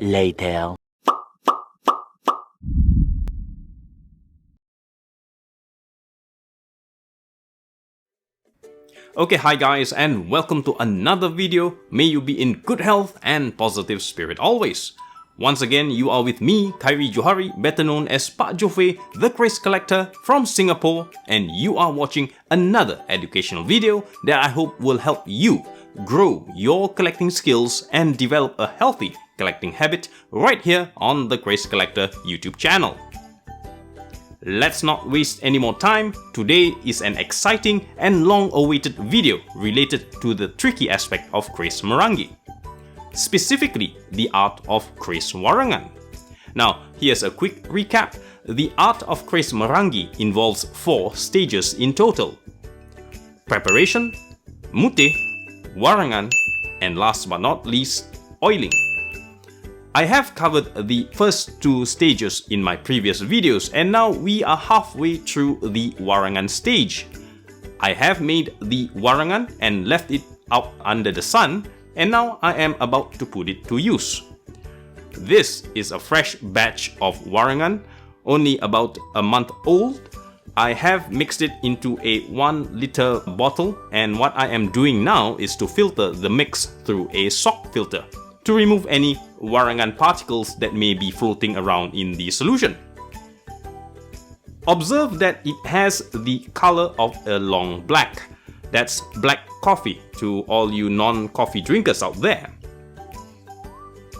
later. Okay, hi guys, and welcome to another video. May you be in good health and positive spirit always. Once again, you are with me, Keris Johari, better known as Pak Jofe, the Kris Collector from Singapore, and you are watching another educational video that I hope will help you grow your collecting skills and develop a healthy collecting habit right here on the Kris Collector YouTube channel. Let's not waste any more time. Today is an exciting and long-awaited video related to the tricky aspect of Keris Merangi, specifically the art of Keris Warangan. Now, here's a quick recap. The art of Keris Merangi involves 4 stages in total: preparation, mutih, warangan, and last but not least, oiling. I have covered the first 2 stages in my previous videos, and now we are halfway through the warangan stage. I have made the warangan and left it out under the sun, and now I am about to put it to use. This is a fresh batch of warangan, only about a month old. I have mixed it into a 1 liter bottle, and what I am doing now is to filter the mix through a sock filter to remove any warangan particles that may be floating around in the solution. Observe that it has the color of a long black. That's black coffee to all you non-coffee drinkers out there.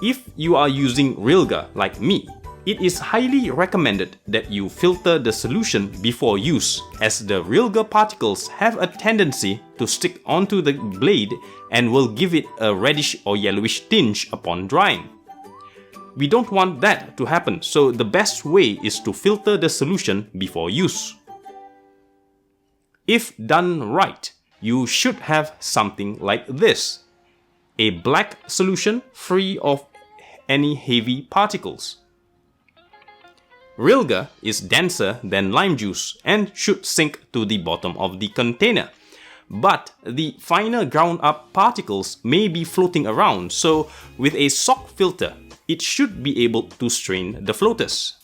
If you are using Rilga like me, it is highly recommended that you filter the solution before use, as the Rilga particles have a tendency to stick onto the blade and will give it a reddish or yellowish tinge upon drying. We don't want that to happen, so the best way is to filter the solution before use. If done right, you should have something like this: a black solution free of any heavy particles. Rilga is denser than lime juice and should sink to the bottom of the container. But the finer ground up particles may be floating around, so with a sock filter, it should be able to strain the floaters.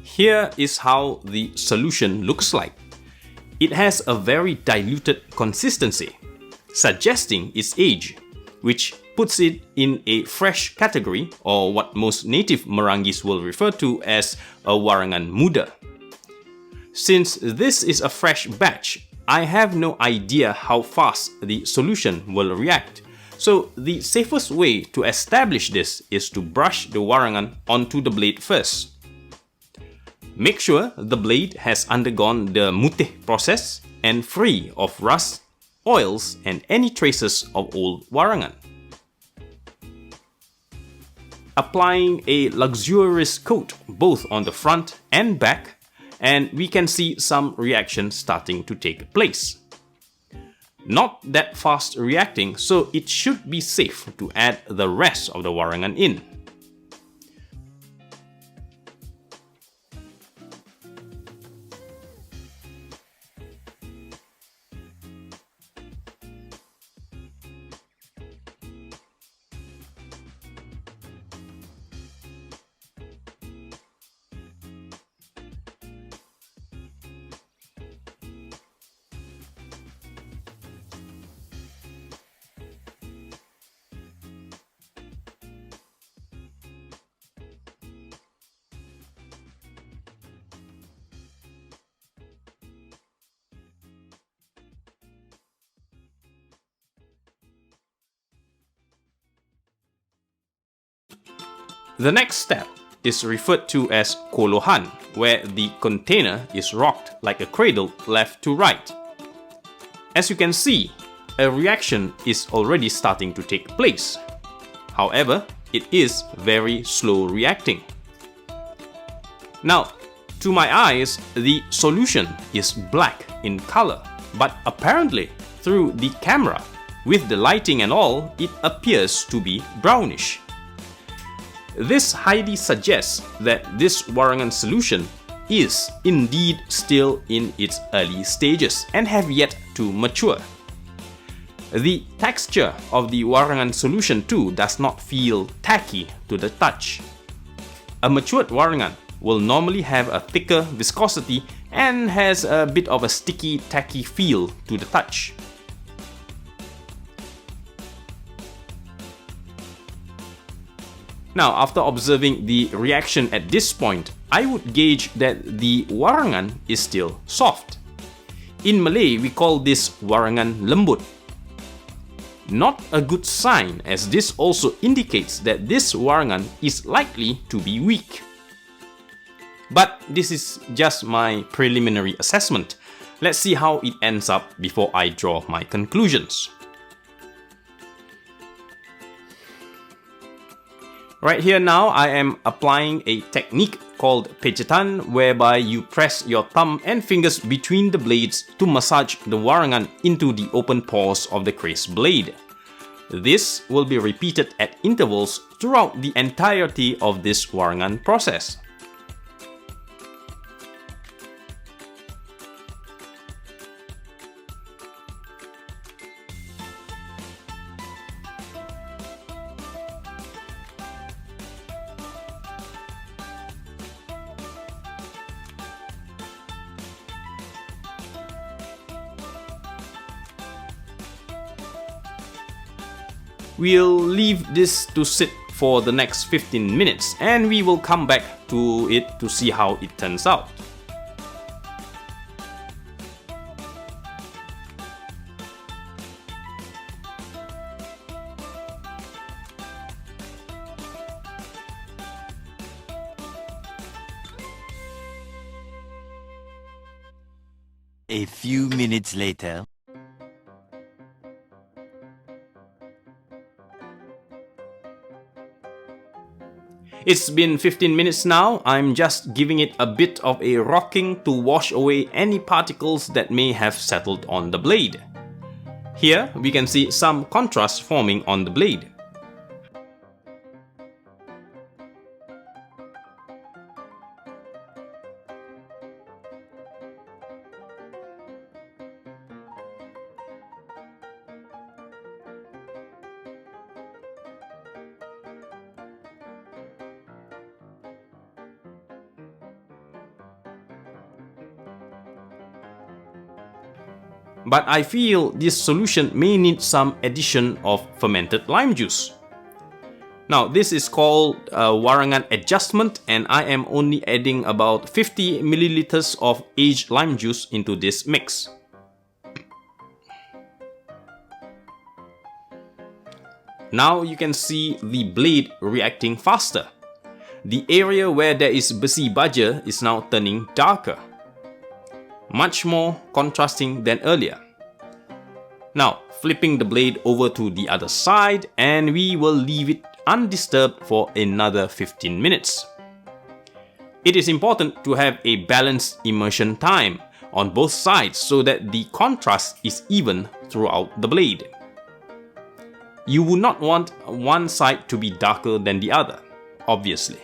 Here is how the solution looks like. It has a very diluted consistency, suggesting its age, which puts it in a fresh category, or what most native Merangis will refer to as a warangan muda. Since this is a fresh batch, I have no idea how fast the solution will react. So the safest way to establish this is to brush the warangan onto the blade first. Make sure the blade has undergone the mutih process and free of rust, oils, and any traces of old warangan. Applying a luxurious coat both on the front and back, and we can see some reaction starting to take place. Not that fast reacting, so it should be safe to add the rest of the warangan in. The next step is referred to as kolohan, where the container is rocked like a cradle left to right. As you can see, a reaction is already starting to take place. However, it is very slow reacting. Now, to my eyes, the solution is black in color, but apparently, through the camera, with the lighting and all, it appears to be brownish. This highly suggests that this warangan solution is indeed still in its early stages and have yet to mature. The texture of the Warangan solution too does not feel tacky to the touch. A matured Warangan will normally have a thicker viscosity and has a bit of a sticky, tacky feel to the touch. Now, after observing the reaction at this point, I would gauge that the Warangan is still soft. In Malay, we call this Warangan lembut. Not a good sign, as this also indicates that this Warangan is likely to be weak. But this is just my preliminary assessment. Let's see how it ends up before I draw my conclusions. Right here now, I am applying a technique called pijatan, whereby you press your thumb and fingers between the blades to massage the Warangan into the open pores of the kris blade. This will be repeated at intervals throughout the entirety of this Warangan process. We'll leave this to sit for the next 15 minutes and we will come back to it to see how it turns out. A few minutes later. It's been 15 minutes now. I'm just giving it a bit of a rocking to wash away any particles that may have settled on the blade. Here we can see some contrast forming on the blade. But I feel this solution may need some addition of fermented lime juice. Now this is called Warangan adjustment, and I am only adding about 50 milliliters of aged lime juice into this mix. Now you can see the blade reacting faster. The area where there is besi baja is now turning darker, much more contrasting than earlier. Now, flipping the blade over to the other side, and we will leave it undisturbed for another 15 minutes. It is important to have a balanced immersion time on both sides so that the contrast is even throughout the blade. You would not want one side to be darker than the other, obviously.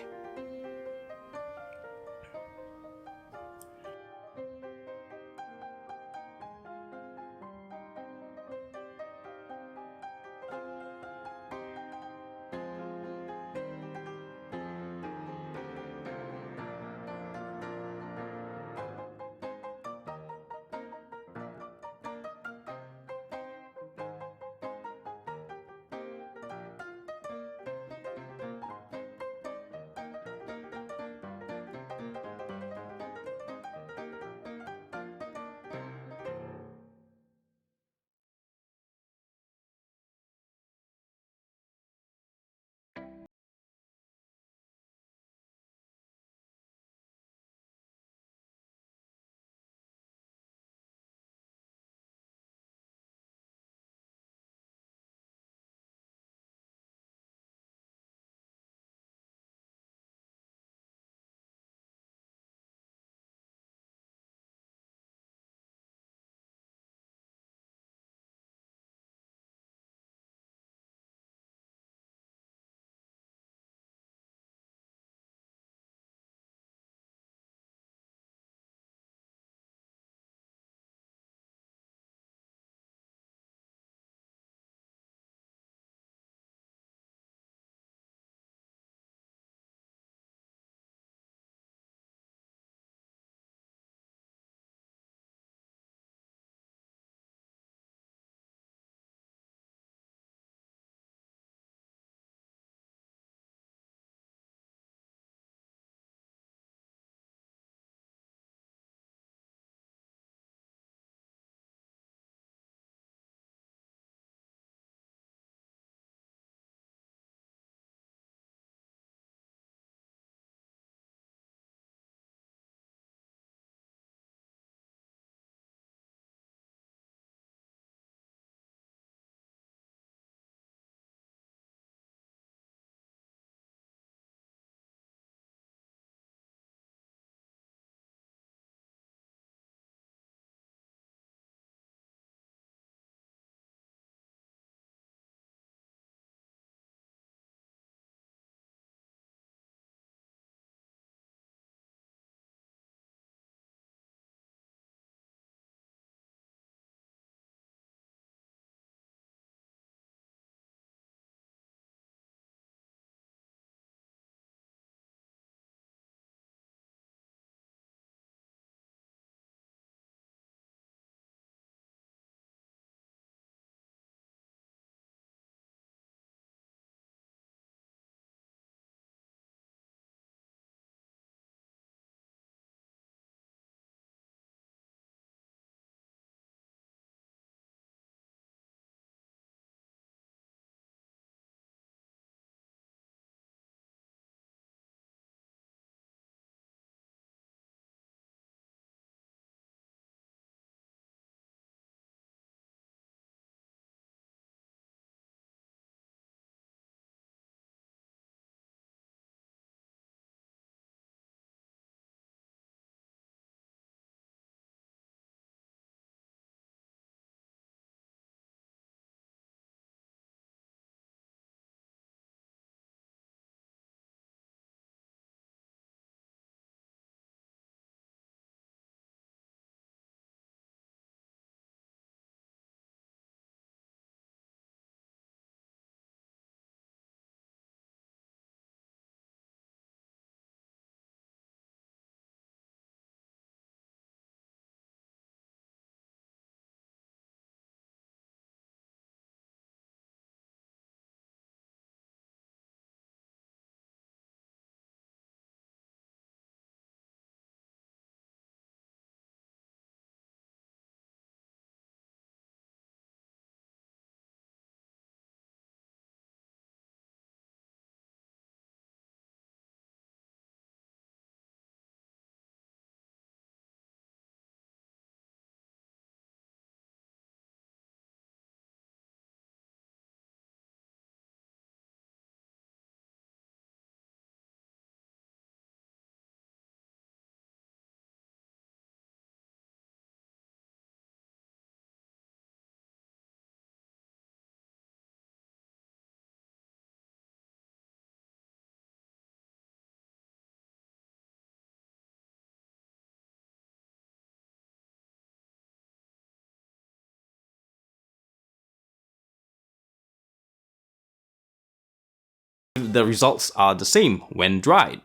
the results are the same when dried.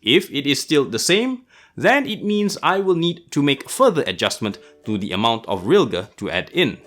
If it is still the same, then it means I will need to make further adjustment to the amount of rilga to add in.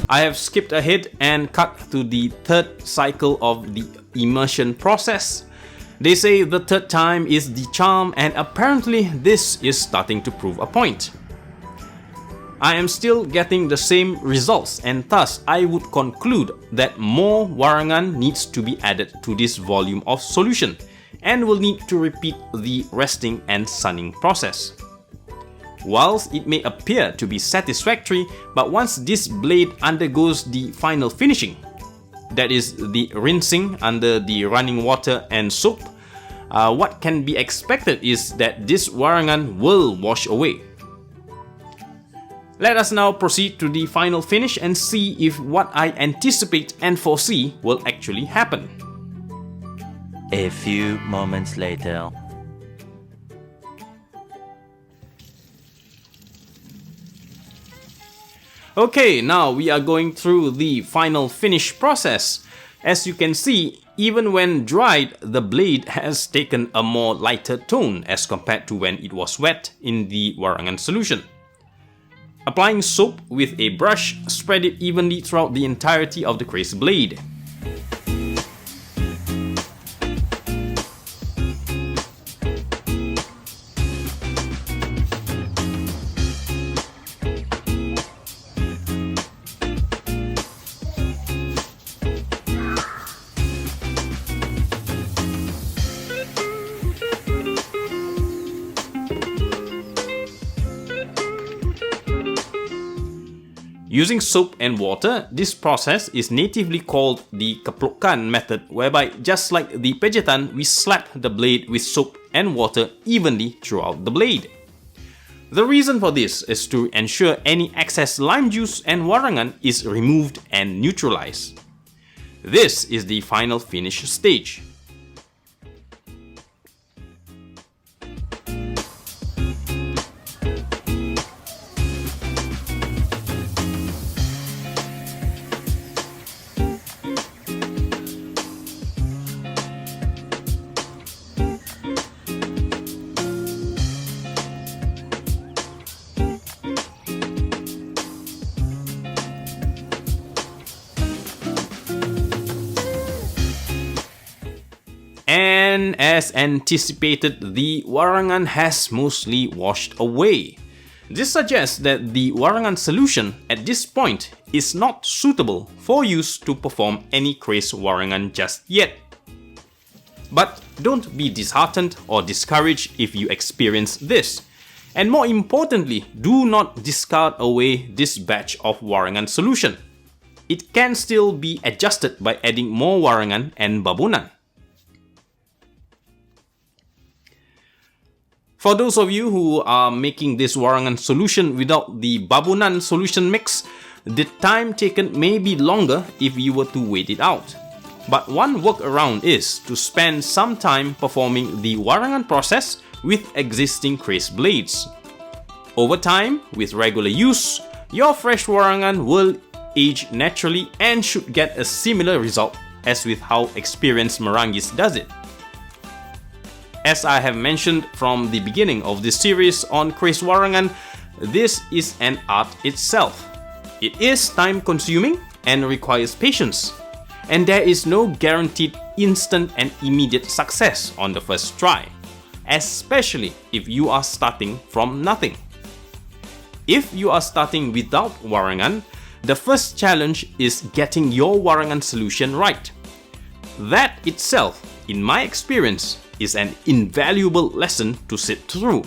I have skipped ahead and cut to the third cycle of the immersion process. They say the third time is the charm, and apparently this is starting to prove a point. I am still getting the same results, and thus I would conclude that more warangan needs to be added to this volume of solution and will need to repeat the resting and sunning process. Whilst it may appear to be satisfactory, but once this blade undergoes the final finishing, that is the rinsing under the running water and soap, what can be expected is that this warangan will wash away. Let us now proceed to the final finish and see if what I anticipate and foresee will actually happen. A few moments later. Okay, now we are going through the final finish process. As you can see, even when dried, the blade has taken a more lighter tone as compared to when it was wet in the warangan solution. Applying soap with a brush, spread it evenly throughout the entirety of the kris blade. Using soap and water, this process is natively called the keplokan method, whereby just like the pejetan, we slap the blade with soap and water evenly throughout the blade. The reason for this is to ensure any excess lime juice and warangan is removed and neutralized. This is the final finish stage. And as anticipated, the warangan has mostly washed away. This suggests that the warangan solution at this point is not suitable for use to perform any kris warangan just yet. But don't be disheartened or discouraged if you experience this. And more importantly, do not discard away this batch of warangan solution. It can still be adjusted by adding more warangan and babunan. For those of you who are making this warangan solution without the babunan solution mix, the time taken may be longer if you were to wait it out. But one workaround is to spend some time performing the warangan process with existing kris blades. Over time, with regular use, your fresh warangan will age naturally and should get a similar result as with how experienced Merangis does it. As I have mentioned from the beginning of this series on kris warangan, this is an art itself. It is time consuming and requires patience. and there is no guaranteed instant and immediate success on the first try, especially if you are starting from nothing. If you are starting without Warangan, the first challenge is getting your Warangan solution right. That itself, in my experience, is an invaluable lesson to sit through.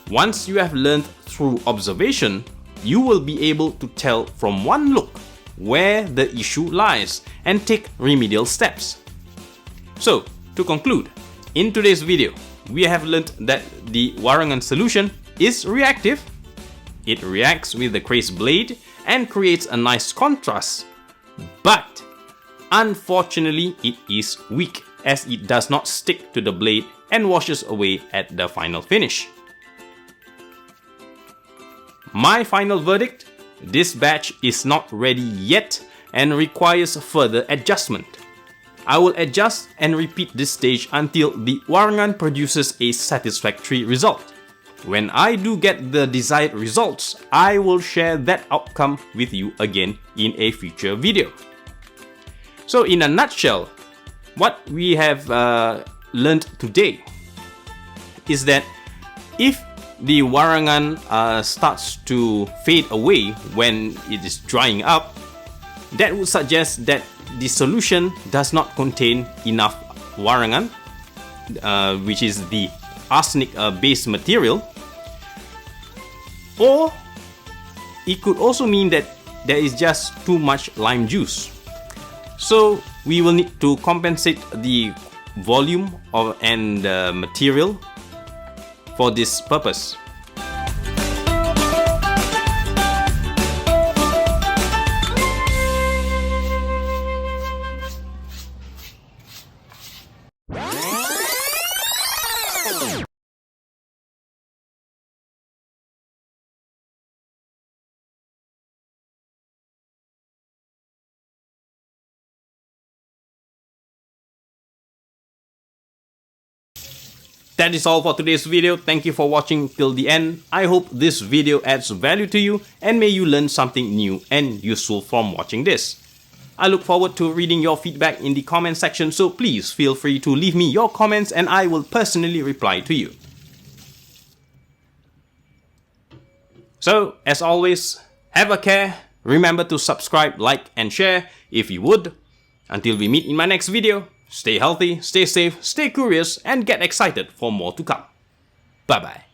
Once you have learned through observation, you will be able to tell from one look where the issue lies and take remedial steps. So, to conclude, in today's video, we have learned that the Warangan solution is reactive. It reacts with the kris blade and creates a nice contrast, but unfortunately it is weak as it does not stick to the blade and washes away at the final finish. My final verdict: this batch is not ready yet and requires further adjustment. I will adjust and repeat this stage until the Warangan produces a satisfactory result. When I do get the desired results, I will share that outcome with you again in a future video. So in a nutshell, what we have learned today is that if the Warangan starts to fade away when it is drying up, that would suggest that the solution does not contain enough Warangan, which is the arsenic based material, or it could also mean that there is just too much lime juice. So we will need to compensate the volume and material for this purpose. That is all for today's video. Thank you for watching till the end. I hope this video adds value to you and may you learn something new and useful from watching this. I look forward to reading your feedback in the comment section, so please feel free to leave me your comments and I will personally reply to you. So, as always, have a care. Remember to subscribe, like and share if you would. Until we meet in my next video, stay healthy, stay safe, stay curious, and get excited for more to come. Bye bye.